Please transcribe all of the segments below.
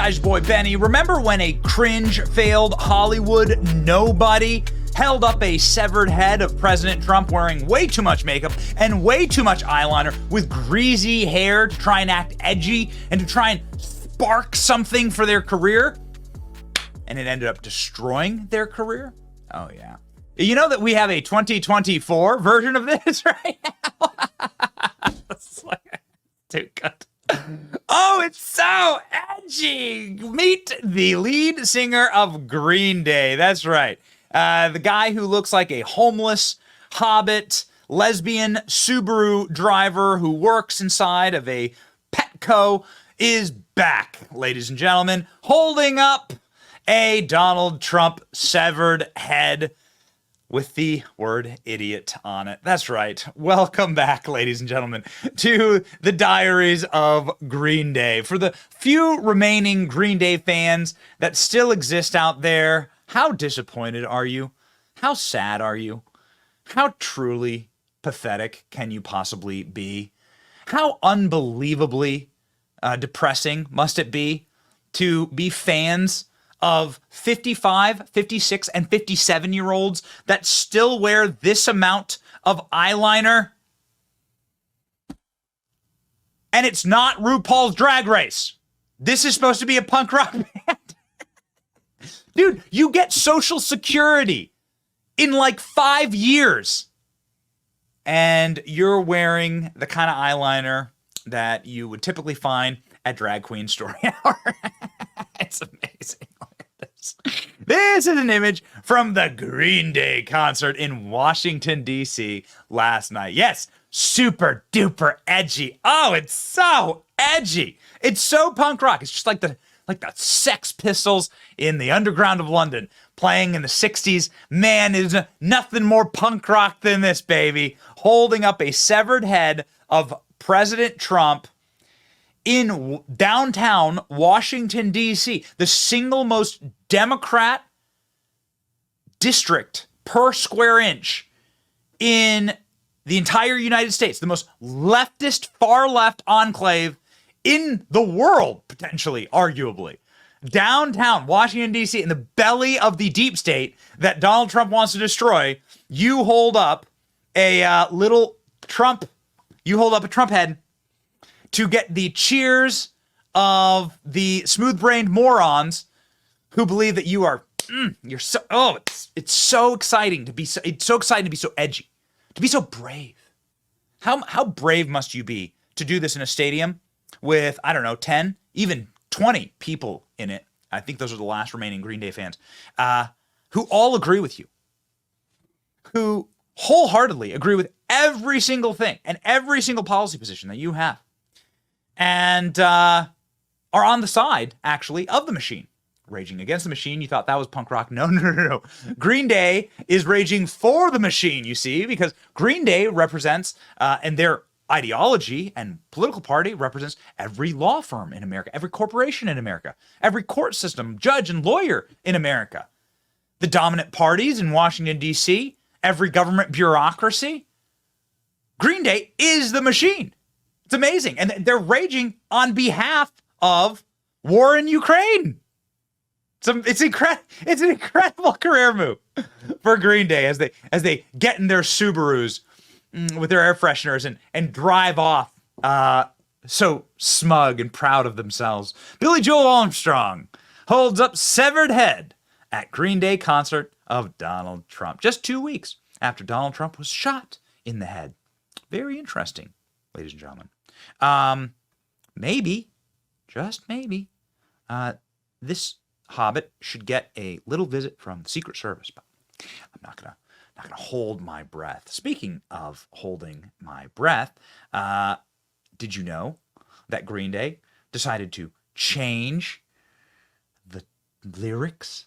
guys, your boy Benny. Remember when a cringe failed Hollywood nobody held up a severed head of President Trump wearing way too much makeup and way too much eyeliner with greasy hair to try and act edgy and to try and spark something for their career? And it ended up destroying their career? Oh, yeah. You know that we have a 2024 version of this right now? It's like, too good. Oh, it's so edgy. Meet the lead singer of Green Day. That's right. The guy who looks like a homeless hobbit, lesbian Subaru driver who works inside of a Petco is back, ladies and gentlemen, holding up a Donald Trump severed head with the word idiot on it. That's right. Welcome back, ladies and gentlemen, to the Diaries of Green Day. For the few remaining Green Day fans that still exist out there, how disappointed are you? How sad are you? How truly pathetic can you possibly be? How unbelievably depressing must it be to be fans of 55, 56, and 57-year-olds that still wear this amount of eyeliner? And it's not RuPaul's Drag Race. This is supposed to be a punk rock band. Dude, you get Social Security in like 5 years. And you're wearing the kind of eyeliner that you would typically find at Drag Queen Story Hour. It's amazing. This is an image from the Green Day concert in Washington, D.C. last night. Yes, super duper edgy. Oh, it's so edgy. It's so punk rock. It's just like the Sex Pistols in the underground of London playing in the 60s. Man, there's nothing more punk rock than this, baby. Holding up a severed head of President Trump in downtown Washington, D.C., the single most Democrat district per square inch in the entire United States, the most leftist, far left enclave in the world, potentially, arguably. Downtown Washington, D.C., in the belly of the deep state that Donald Trump wants to destroy, you hold up a little Trump, you hold up a Trump head to get the cheers of the smooth-brained morons who believe that you are, you're so, oh, it's so exciting to be so, it's so exciting to be so edgy, to be so brave. How brave must you be to do this in a stadium with, I don't know, 10, even 20 people in it? I think those are the last remaining Green Day fans, who all agree with you, who wholeheartedly agree with every single thing and every single policy position that you have, and are on the side, actually, of the machine. Raging against the machine, you thought that was punk rock. No. Green Day is raging for the machine, you see, because Green Day represents, and their ideology and political party represents every law firm in America, every corporation in America, every court system, judge and lawyer in America, the dominant parties in Washington, D.C., every government bureaucracy. Green Day is the machine. It's amazing. And they're raging on behalf of war in Ukraine. It's an incredible career move for Green Day as they get in their Subarus with their air fresheners and drive off so smug and proud of themselves. Billy Joel Armstrong holds up severed head at Green Day concert of Donald Trump, just 2 weeks after Donald Trump was shot in the head. Very interesting, ladies and gentlemen. Maybe, just maybe, this hobbit should get a little visit from the Secret Service, but I'm not gonna hold my breath. Speaking of holding my breath, did you know that Green Day decided to change the lyrics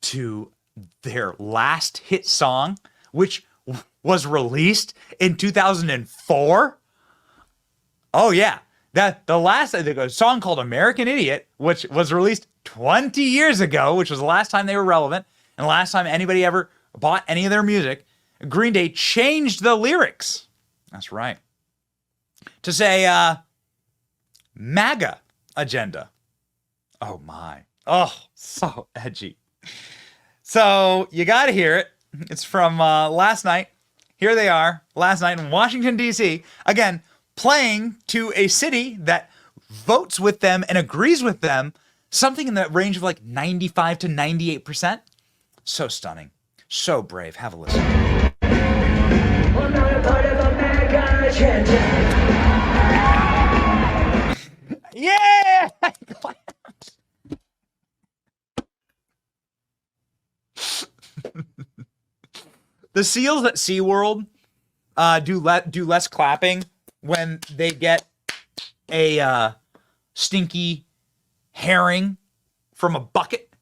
to their last hit song, which was released in 2004? Oh yeah, the song called American Idiot, which was released 20 years ago, which was the last time they were relevant and the last time anybody ever bought any of their music. Green Day changed the lyrics. That's right. To say MAGA agenda. Oh my. Oh, so edgy. So you got to hear it. It's from last night. Here they are, last night in Washington, D.C. Again, playing to a city that votes with them and agrees with them, something in the range of like 95 to 98%. So stunning. So brave. Have a listen. I'm not a part of a MAGA agenda. Yeah! The seals at SeaWorld do less clapping when they get a stinky herring from a bucket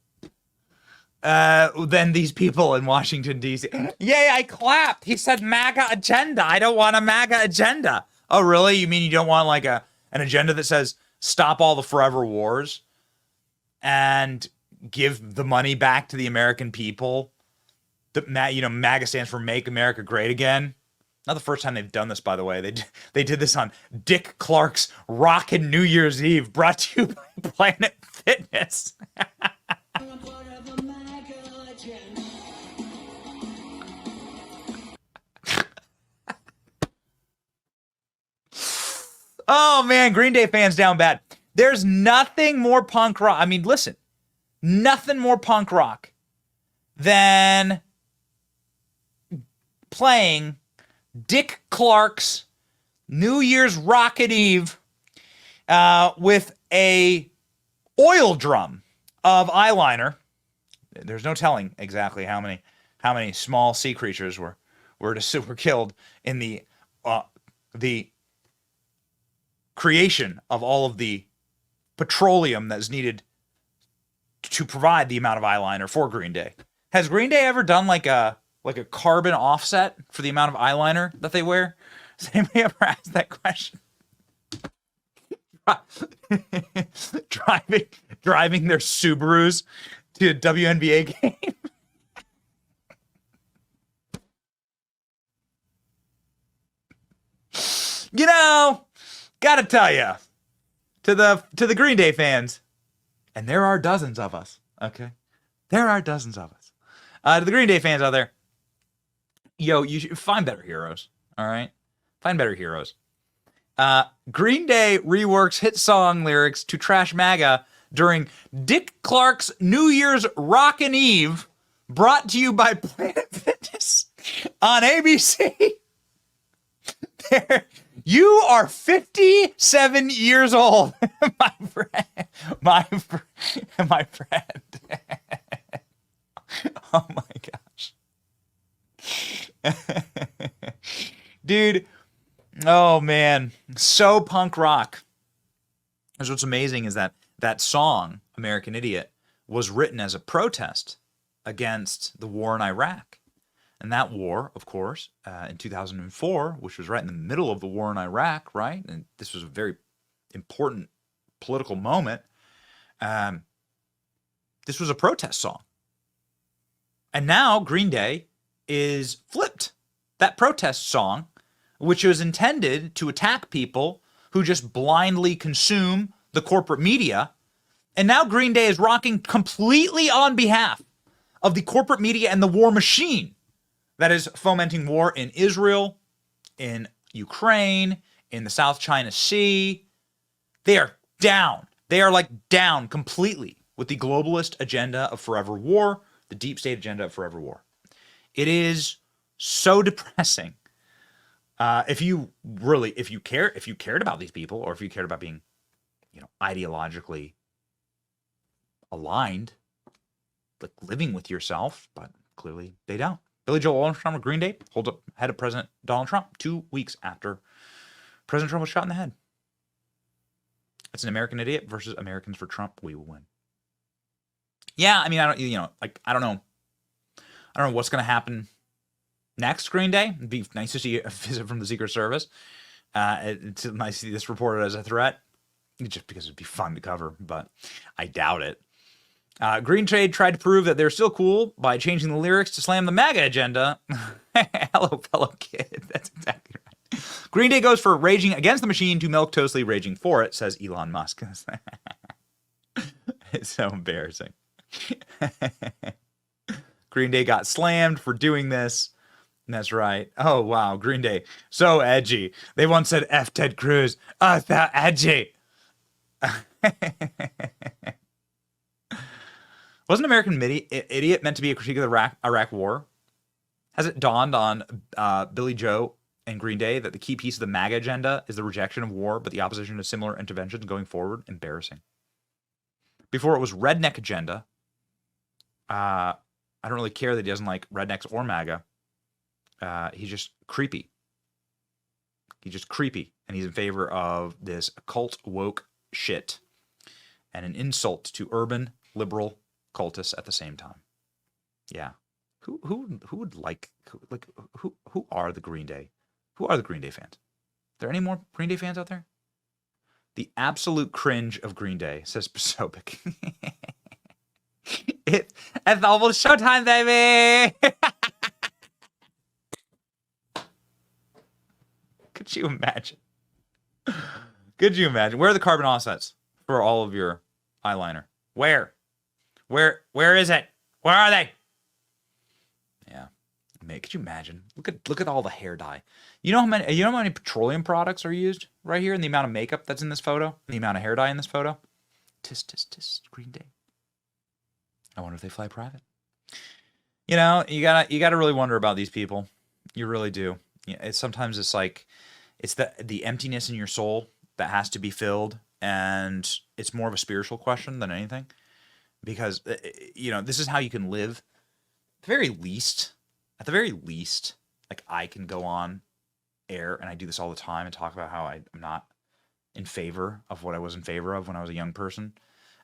than these people in Washington, D.C. Yay, I clapped. He said MAGA agenda. I don't want a MAGA agenda. Oh, really? You mean you don't want like an agenda that says stop all the forever wars and give the money back to the American people? MAGA stands for Make America Great Again. Not the first time they've done this, by the way. They did this on Dick Clark's Rockin' New Year's Eve, brought to you by Planet Fitness. Oh, man, Green Day fans down bad. There's nothing more punk rock. I mean, listen, nothing more punk rock than playing Dick Clark's New Year's Rockin' Eve with a oil drum of eyeliner. There's no telling exactly how many small sea creatures were killed in the creation of all of the petroleum that's needed to provide the amount of eyeliner for Green Day. Has Green Day ever done like a carbon offset for the amount of eyeliner that they wear? Has anybody ever asked that question? driving their Subarus to a WNBA game. You know, gotta tell you, to the Green Day fans, and there are dozens of us, okay? There are dozens of us. To the Green Day fans out there, yo, you should find better heroes, all right? Find better heroes. Green Day reworks hit song lyrics to trash MAGA during Dick Clark's New Year's Rockin' Eve, brought to you by Planet Fitness on ABC. You are 57 years old, my friend. My friend. Oh my gosh. Dude. Oh man. So punk rock. Because what's amazing is that song, American Idiot, was written as a protest against the war in Iraq. And that war, of course, in 2004, which was right in the middle of the war in Iraq, right? And this was a very important political moment. This was a protest song. And now Green Day is flipped. That protest song, which was intended to attack people who just blindly consume the corporate media. And now Green Day is rocking completely on behalf of the corporate media and the war machine that is fomenting war in Israel, in Ukraine, in the South China Sea. They are down. They are like down completely with the globalist agenda of forever war, the deep state agenda of forever war. It is so depressing. If you cared about these people, or if you cared about being, ideologically aligned, like living with yourself, but clearly they don't. Billy Joel Armstrong of Green Day holds up head of President Donald Trump 2 weeks after President Trump was shot in the head. It's an American Idiot versus Americans for Trump. We will win. Yeah, I mean, I don't know what's going to happen next, Green Day. It'd be nice to see a visit from the Secret Service. It's nice to see this reported as a threat, just because it'd be fun to cover, but I doubt it. Green Day tried to prove that they're still cool by changing the lyrics to slam the MAGA agenda. Hello, fellow kid. That's exactly right. Green Day goes for raging against the machine to milquetoastly raging for it, says Elon Musk. It's so embarrassing. Green Day got slammed for doing this. That's right. Oh, wow. Green Day. So edgy. They once said F Ted Cruz. Oh, that edgy. Wasn't American Idiot meant to be a critique of the Iraq War? Has it dawned on Billy Joe and Green Day that the key piece of the MAGA agenda is the rejection of war, but the opposition to similar interventions going forward? Embarrassing. Before it was redneck agenda. I don't really care that he doesn't like rednecks or MAGA. He's just creepy. He's just creepy. And he's in favor of this occult woke shit. And an insult to urban liberal cultists at the same time. Yeah. Who would like who are the Green Day? Who are the Green Day fans? Are there any more Green Day fans out there? The absolute cringe of Green Day, says Pasobic. It's almost showtime, baby. Could you imagine? Could you imagine? Where are the carbon offsets for all of your eyeliner? Where is it? Where are they? Yeah. Man, could you imagine? Look at all the hair dye. You know how many petroleum products are used right here, and the amount of makeup that's in this photo, and the amount of hair dye in this photo? Tis, Green Day. I wonder if they fly private. You know, you gotta really wonder about these people. You really do. Sometimes it's like it's the emptiness in your soul that has to be filled, and it's more of a spiritual question than anything. Because this is how you can live. At the very least, like I can go on air, and I do this all the time, and talk about how I'm not in favor of what I was in favor of when I was a young person,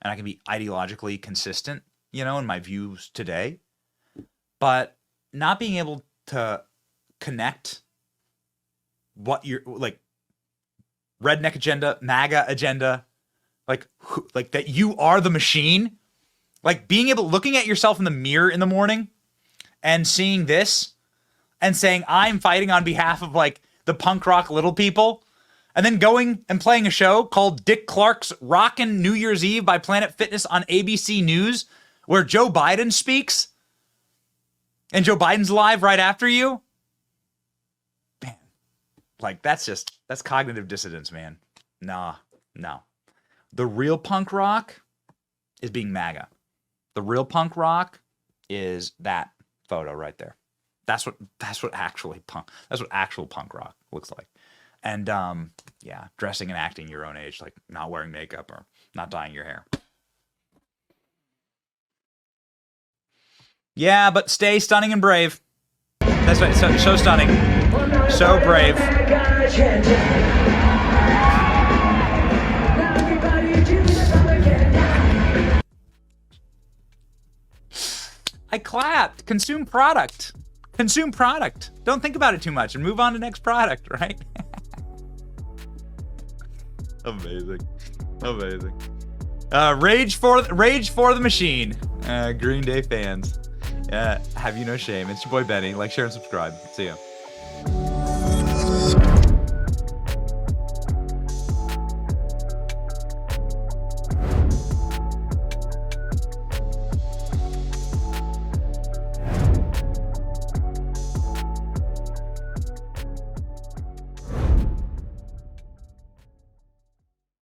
and I can be ideologically consistent, in my views today, but not being able to connect what you're like, redneck agenda, MAGA agenda, like that you are the machine, like looking at yourself in the mirror in the morning and seeing this and saying, I'm fighting on behalf of like the punk rock little people, and then going and playing a show called Dick Clark's Rockin' New Year's Eve by Planet Fitness on ABC News, where Joe Biden speaks, and Joe Biden's live right after you. Man, like that's cognitive dissonance, man. No. The real punk rock is being MAGA. The real punk rock is that photo right there. That's what actual punk rock looks like. And dressing and acting your own age, like not wearing makeup or not dyeing your hair. Yeah, but stay stunning and brave. That's right. So stunning, so brave. I clapped. Consume product. Don't think about it too much and move on to next product, right? Amazing. Rage for the machine. Green Day fans. Have you no shame. It's your boy Benny. Like, share, and subscribe. See ya.